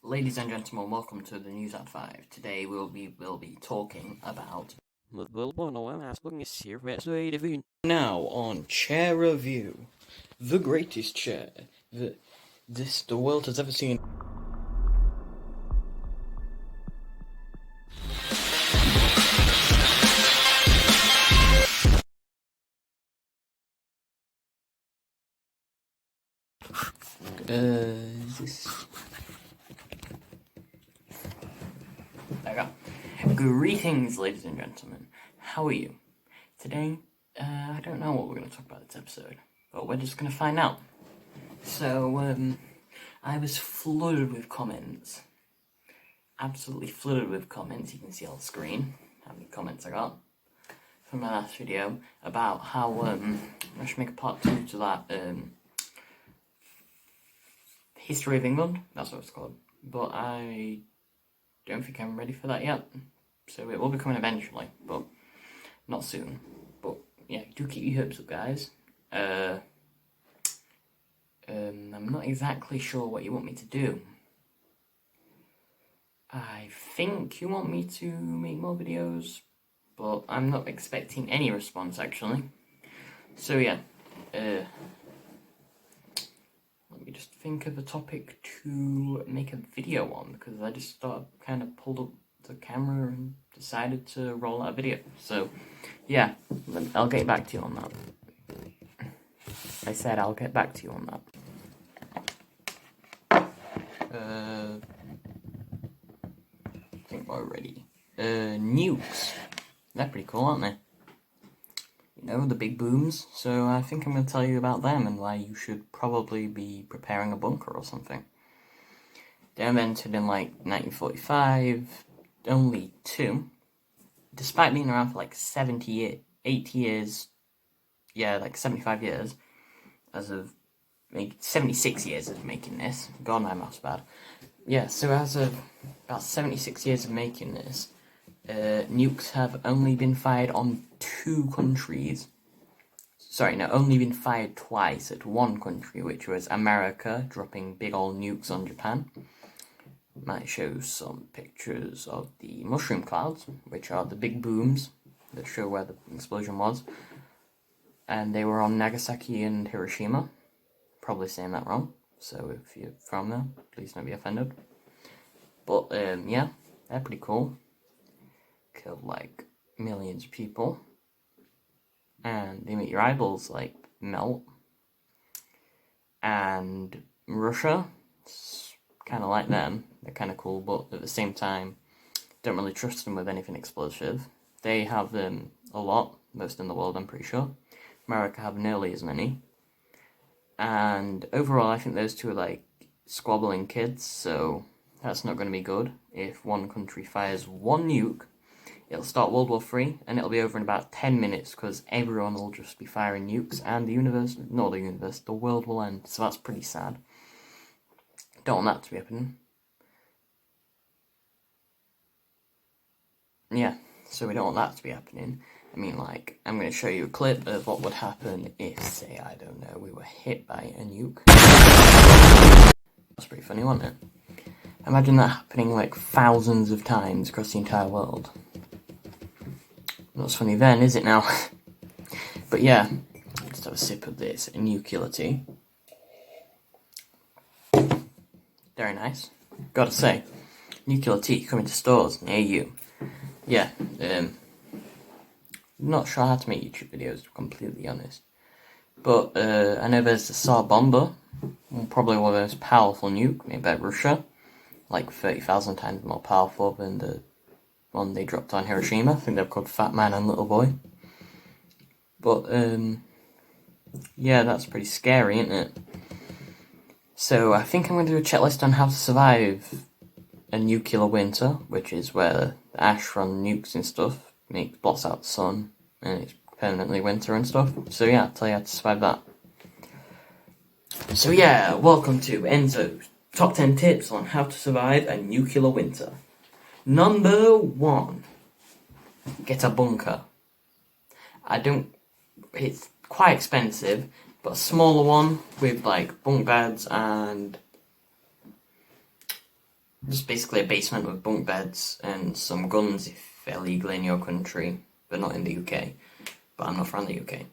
Ladies and gentlemen, welcome to the News at 5. Today we'll be talking about... Now on Chair Review, the greatest chair that the world has ever seen. Is this... There we go. Greetings, ladies and gentlemen. How are you? Today, I don't know what we're going to talk about this episode, but we're just going to find out. So, I was flooded with comments. Absolutely flooded with comments. You can see on the screen how many comments I got from my last video about how I should make a part 2 to that History of England. That's what it's called. But I don't think I'm ready for that yet. So it will be coming eventually, but not soon. But yeah, do keep your hopes up, guys. I'm not exactly sure what you want me to do. I think you want me to make more videos, but I'm not expecting any response actually. So yeah, let me just think of a topic to make a video on, because I just kind of pulled up the camera and decided to roll out a video. So yeah, I'll get back to you on that. I said I'll get back to you on that. I think we're ready. Nukes. They're pretty cool, aren't they? You know, the big booms. So I think I'm going to tell you about them and why you should probably be preparing a bunker or something. They were invented in like 1945, only 2. Despite being around for like 80 years, yeah, like 75 years, as of 76 years of making this. God, my math's bad. Yeah, so as of about 76 years of making this, nukes have only been fired on 2 countries. Sorry, no, only been fired twice at one country, which was America, dropping big old nukes on Japan. Might show some pictures of the mushroom clouds, which are the big booms that show where the explosion was. And they were on Nagasaki and Hiroshima. Probably saying that wrong, so if you're from there, please don't be offended. But yeah, they're pretty cool. Killed like millions of people, and they make your eyeballs like melt. And Russia, it's kind of like them. They're kind of cool, but at the same time, don't really trust them with anything explosive. They have them a lot, most in the world, I'm pretty sure. America have nearly as many. And overall, I think those two are like squabbling kids, so that's not going to be good. If one country fires one nuke, it'll start World War III, and it'll be over in about 10 minutes, because everyone will just be firing nukes, and the world will end. So that's pretty sad. Don't want that to be happening. Yeah, so we don't want that to be happening. I mean, like, I'm going to show you a clip of what would happen if, say, I don't know, we were hit by a nuke. That's pretty funny, wasn't it? Imagine that happening, like, thousands of times across the entire world. Not funny then, is it now? But yeah, let's have a sip of this nuclear tea. Very nice. Gotta say, nuclear tea coming to stores near you. Yeah, not sure how to make YouTube videos, to be completely honest. But I know there's the Tsar Bomber, probably one of the most powerful nuke made by Russia, like 30,000 times more powerful than the one they dropped on Hiroshima. I think they're called Fat Man and Little Boy. But yeah, that's pretty scary, isn't it? So I think I'm going to do a checklist on how to survive a nuclear winter, which is where the ash from nukes and stuff blots out the sun, and it's permanently winter and stuff. So yeah, I'll tell you how to survive that. So yeah, welcome to Enzo's top 10 tips on how to survive a nuclear winter. Number 1, get a bunker. It's quite expensive, but a smaller one with like bunk beds and just basically a basement with bunk beds and some guns if they're legal in your country, but not in the UK. But I'm not from the UK.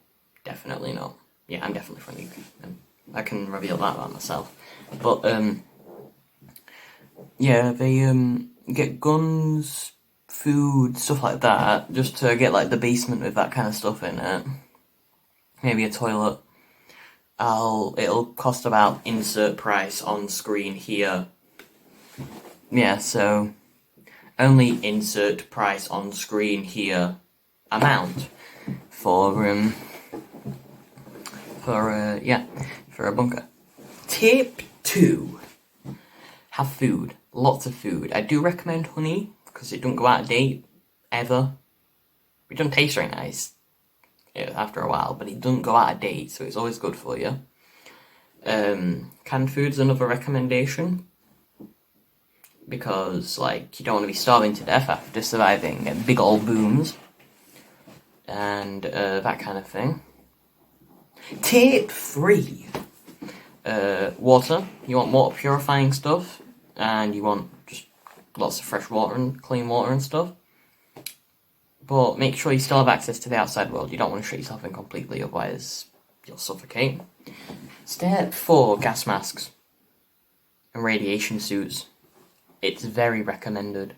Definitely not. Yeah, I'm definitely from the UK. I can reveal that about myself. But, yeah, they, get guns, food, stuff like that, just to get, like, the basement with that kind of stuff in it. Maybe a toilet. It'll cost about insert price on screen here. Yeah, so only insert price on screen here amount for a bunker. Tip 2. Have food. Lots of food. I do recommend honey, because it don't go out of date, ever. It doesn't taste very nice after a while, but it doesn't go out of date, so it's always good for you. Canned food's another recommendation, because, like, you don't want to be starving to death after surviving big old booms, and that kind of thing. Tip 3. Water. You want water purifying stuff, and you want just lots of fresh water and clean water and stuff. But make sure you still have access to the outside world. You don't want to shut yourself in completely, otherwise you'll suffocate. Step 4, gas masks and radiation suits. It's very recommended.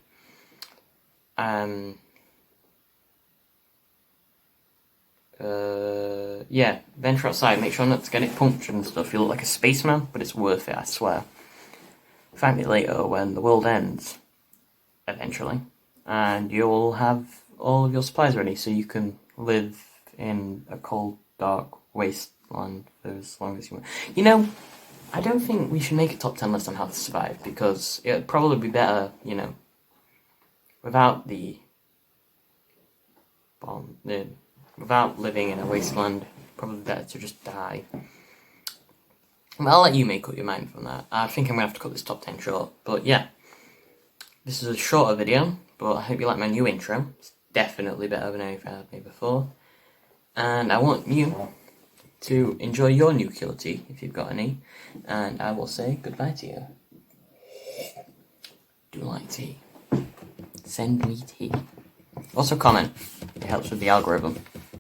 Yeah, venture outside, make sure not to get it punctured and stuff. You look like a spaceman, but it's worth it, I swear. Thank me later when the world ends, eventually, and you'll have all of your supplies ready, so you can live in a cold, dark wasteland for as long as you want. You know, I don't think we should make a top 10 list on how to survive, because it would probably be better, you know, without the bomb, without living in a wasteland. Probably better to just die. Well, I'll let you make up your mind from that. I think I'm going to have to cut this top 10 short. But yeah, this is a shorter video, but I hope you like my new intro. It's definitely better than anything I've made before. And I want you to enjoy your nuclear tea, if you've got any. And I will say goodbye to you. Do you like tea? Send me tea. Also comment. It helps with the algorithm.